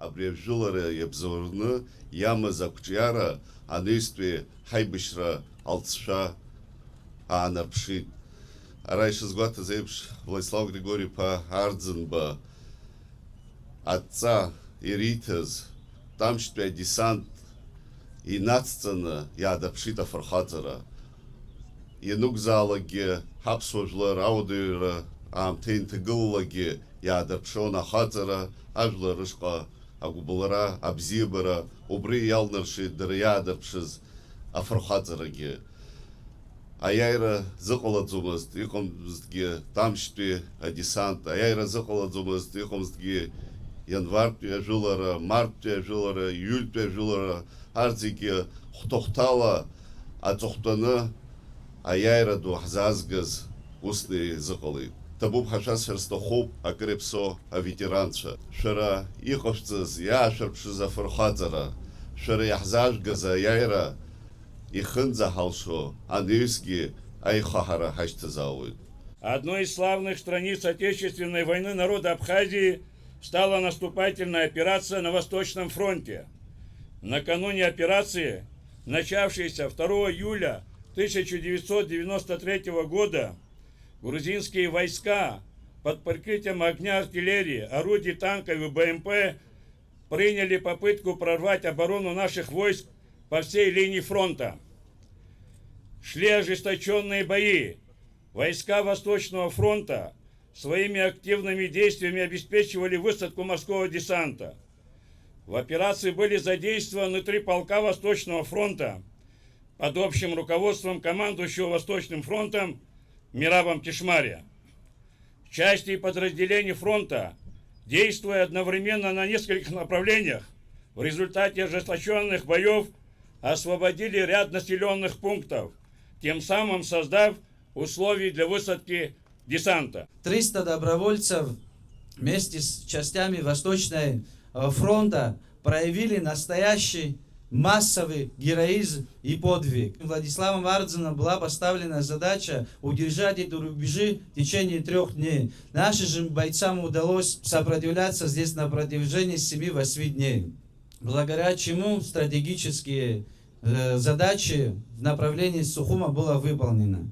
абрежулара ебзорны ямы закчяра аныстви хайбышра алтша анарпшит. Раньше с года заебш Владислав Григорий по Ардзенба отца Иритез, там что десант и наццена я адапшита фархатера. И нукзалаги хапсважла раудыра амтейн тыгыллаги я адапшона хатера ажла рышка агубалара абзибара убри ялнарши дыр я адапшиз афархатераги. Аяйра зыкаладзумызд, икомздги тамшпи десант, аяйра зыкаладзумызд, икомздги январь пежулара, март пежулара, июль пежулара, ардзиги хтохтала, ацохтана, аяйра дуахзазгаз, устный зыкалы. Табуб хашас ферстохоп, акрепсо, ветеранша. Шара ихошцыз, я шарпшиза фархатзара, шара яхзажгаза, аяйра, Ихынза халшо, анырски айхахара хаштазауд. Одной из славных страниц Отечественной войны народа Абхазии стала наступательная операция на Восточном фронте. Накануне операции, начавшейся 2 июля 1993 года, грузинские войска под прикрытием огня артиллерии, орудий, танков и БМП приняли попытку прорвать оборону наших войск по всей линии фронта. Шли ожесточенные бои. Войска Восточного фронта своими активными действиями обеспечивали высадку морского десанта. В операции были задействованы 3 полка Восточного фронта под общим руководством командующего Восточным фронтом Мирабом Тишмаря. Части и подразделения фронта, действуя одновременно на нескольких направлениях, в результате ожесточенных боев освободили ряд населенных пунктов, тем самым создав условия для высадки десанта. 300 добровольцев вместе с частями Восточного фронта проявили настоящий массовый героизм и подвиг. Владиславом Ардзеном была поставлена задача удержать эти рубежи в течение 3 дней. Нашим же бойцам удалось сопротивляться здесь на протяжении 7-8 дней. Благодаря чему стратегические задачи в направлении Сухума было выполнено.